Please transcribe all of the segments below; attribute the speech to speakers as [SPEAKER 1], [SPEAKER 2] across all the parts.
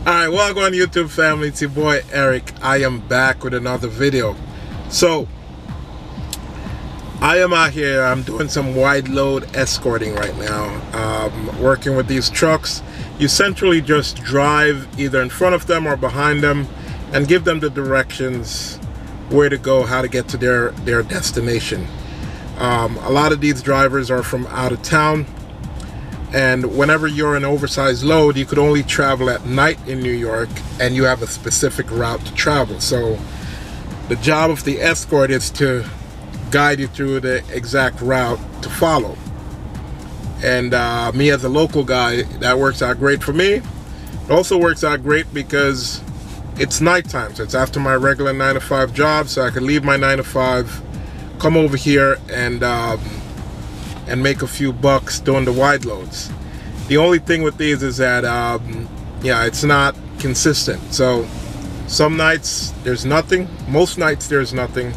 [SPEAKER 1] Alright, welcome on YouTube family, it's your boy Eric. I am back with another video. So I am out here, I'm doing some wide load escorting right now. Working with these trucks. You centrally just drive either in front of them or behind them and give them the directions where to go, how to get to their destination. A lot of these drivers are from out of town, and whenever you're an oversized load, you could only travel at night in New York, and you have a specific route to travel. So the job of the escort is to guide you through the exact route to follow. And me as a local guy, that works out great for me. It also works out great because it's nighttime, so it's after my regular 9-to-5 job, so I can leave my 9-to-5, come over here and make a few bucks doing the wide loads. The only thing with these is that yeah, it's not consistent. So some nights there's nothing, most nights there's nothing.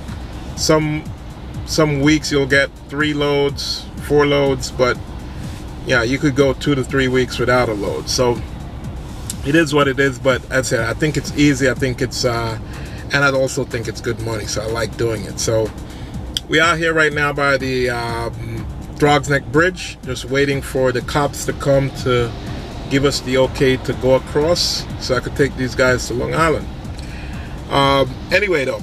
[SPEAKER 1] Some weeks you'll get 3 loads, 4 loads, but yeah, you could go 2 to 3 weeks without a load. So it is what it is, but as I said, I think it's easy, I think it's and I also think it's good money, so I like doing it. So we are here right now by the Drog's Neck Bridge, just waiting for the cops to come to give us the okay to go across so I could take these guys to Long Island. Anyway though,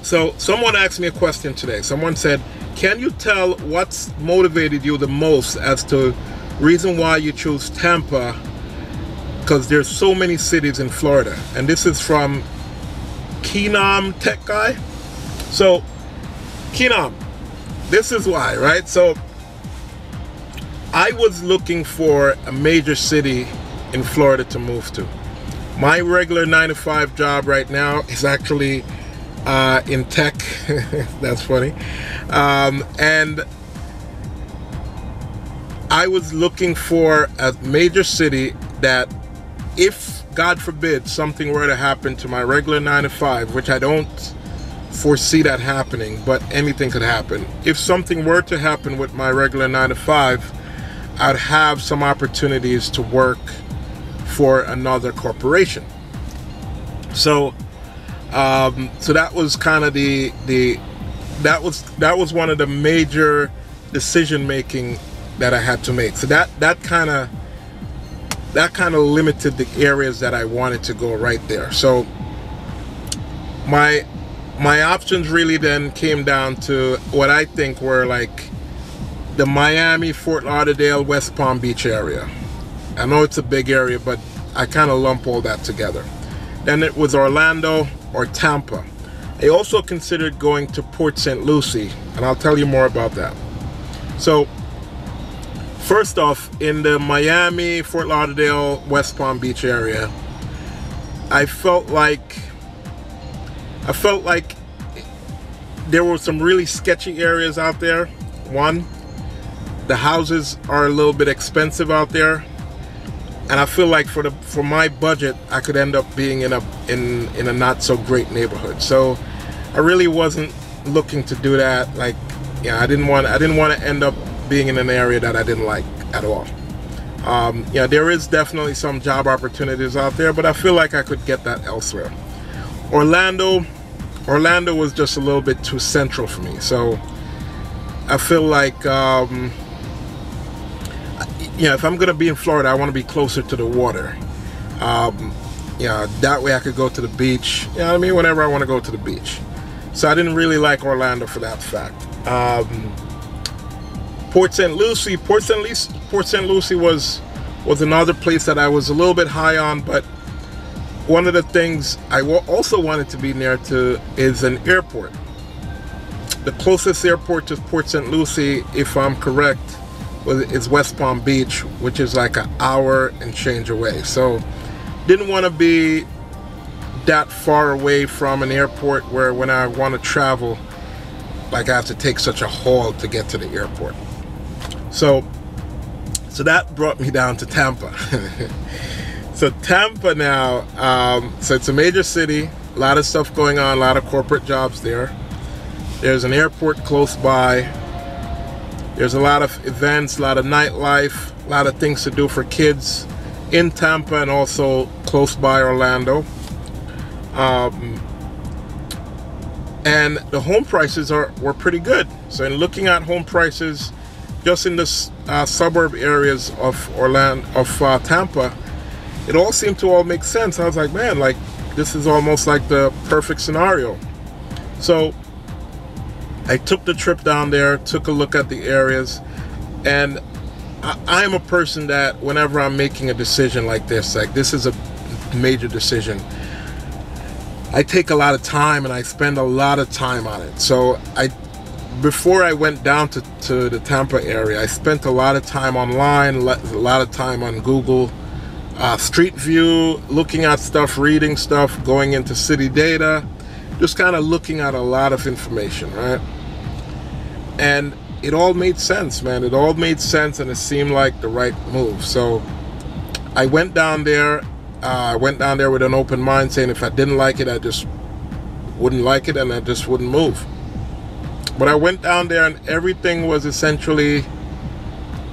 [SPEAKER 1] so someone asked me a question today. Someone said, can you tell what's motivated you the most as to reason why you choose Tampa, because there's so many cities in Florida? And this is from Keenam Tech Guy. So Keenam, this is why, right? So I was looking for a major city in Florida to move to. My regular 9-to-5 job right now is actually in tech. That's funny. And I was looking for a major city that, if God forbid something were to happen to my regular 9-to-5, which I don't foresee that happening, but anything could happen. If something were to happen with my regular 9-to-5, I'd have some opportunities to work for another corporation. So so that was kind of that was one of the major decision making that I had to make. So that kind of limited the areas that I wanted to go right there. So my options really then came down to what I think were like the Miami, Fort Lauderdale, West Palm Beach area. I know it's a big area, but I kind of lump all that together. Then it was Orlando or Tampa. I also considered going to Port St. Lucie, and I'll tell you more about that. So first off, in the Miami, Fort Lauderdale, West Palm Beach area, I felt like there were some really sketchy areas out there. One, the houses are a little bit expensive out there, and I feel like for my budget, I could end up being in a not so great neighborhood. So I really wasn't looking to do that. Like, yeah, I didn't want to end up being in an area that I didn't like at all. Yeah, there is definitely some job opportunities out there, but I feel like I could get that elsewhere. Orlando was just a little bit too central for me. So I feel like yeah, if I'm gonna be in Florida, I want to be closer to the water. Yeah, that way I could go to the beach. You know what I mean? Whenever I want to go to the beach. So I didn't really like Orlando for that fact. Port St. Lucie was another place that I was a little bit high on, but one of the things I also wanted to be near to is an airport. The closest airport to Port St. Lucie, if I'm correct, is West Palm Beach, which is like an hour and change away. So didn't want to be that far away from an airport where when I want to travel, like I have to take such a haul to get to the airport. So that brought me down to Tampa. So Tampa now, so it's a major city, a lot of stuff going on, a lot of corporate jobs there. There's an airport close by. There's a lot of events, a lot of nightlife, a lot of things to do for kids. in Tampa and also close by Orlando. And the home prices were pretty good. So in looking at home prices just in the suburb areas of Tampa, it all seemed to all make sense. I was like, man, like this is almost like the perfect scenario. So I took the trip down there, took a look at the areas, and I'm a person that whenever I'm making a decision like this is a major decision, I take a lot of time and I spend a lot of time on it. So before I went down to the Tampa area, I spent a lot of time online, a lot of time on Google Street View, looking at stuff, reading stuff, going into city data, just kind of looking at a lot of information, right? And it all made sense, man. It all made sense, and it seemed like the right move. So I went down there. I went down there with an open mind, saying if I didn't like it, I just wouldn't like it, and I just wouldn't move. But I went down there, and everything was essentially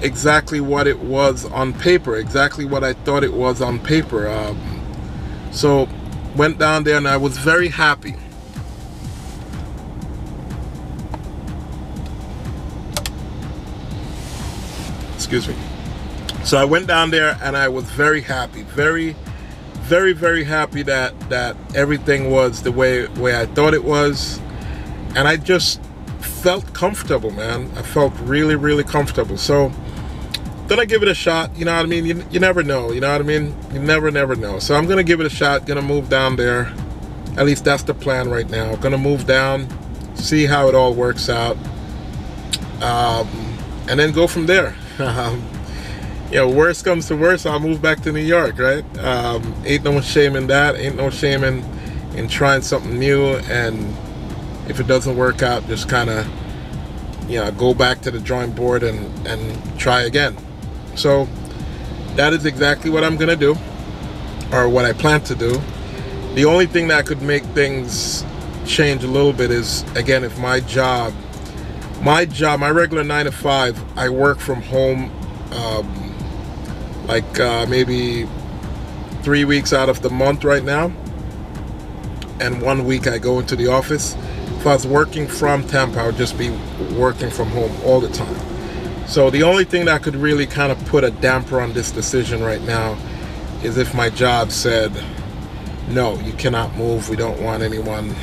[SPEAKER 1] exactly what it was on paper, exactly what I thought it was on paper. So went down there, and I was very happy. Excuse me. So I went down there, and I was very happy, very happy that everything was the way I thought it was, and I just felt comfortable, man. I felt really comfortable. So gonna give it a shot, you know what I mean? You never know, you know what I mean? You never know. So I'm gonna give it a shot, gonna move down there. At least that's the plan right now. Gonna move down, see how it all works out, and then go from there. You know, worst comes to worst, I'll move back to New York, right? Ain't no shame in that. Ain't no shame in trying something new, and if it doesn't work out, just kind of, you know, go back to the drawing board and try again. So that is exactly what I'm gonna do, or what I plan to do. The only thing that could make things change a little bit is, again, if my regular 9 to 5, I work from home maybe 3 weeks out of the month right now, and 1 week I go into the office. If I was working from Tampa, I would just be working from home all the time. So the only thing that could really kind of put a damper on this decision right now is if my job said, no, you cannot move, we don't want anyone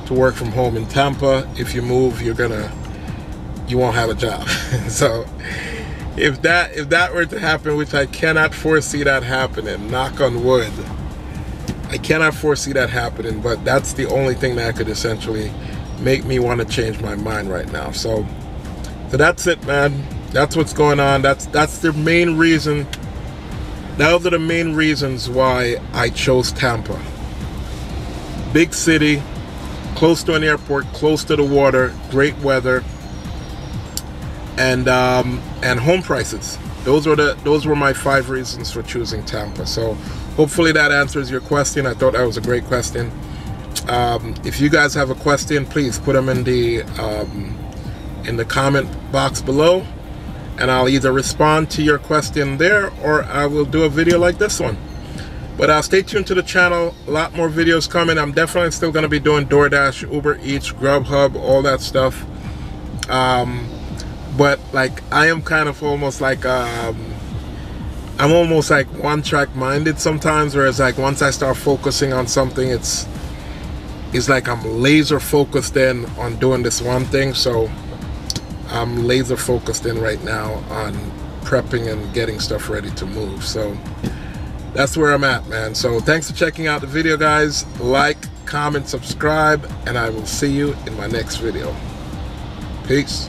[SPEAKER 1] to work from home in Tampa. If you move, you won't have a job. So if that were to happen, which I cannot foresee that happening, knock on wood, I cannot foresee that happening, but that's the only thing that could essentially make me want to change my mind right now. So that's it, man. That's what's going on. That's the main reason. Those are the main reasons why I chose Tampa. Big city, close to an airport, close to the water, great weather, and home prices. Those were my 5 reasons for choosing Tampa. So hopefully that answers your question. I thought that was a great question. If you guys have a question, please put them in the comment box below, and I'll either respond to your question there, or I will do a video like this one. But stay tuned to the channel. A lot more videos coming. I'm definitely still going to be doing DoorDash, Uber Eats, GrubHub, all that stuff. But like, I am kind of almost like I'm almost like one-track minded sometimes, whereas like once I start focusing on something, it's like I'm laser focused in on doing this one thing. So I'm laser focused in right now on prepping and getting stuff ready to move. So that's where I'm at, man. So thanks for checking out the video, guys. Like, comment, subscribe, and I will see you in my next video. Peace.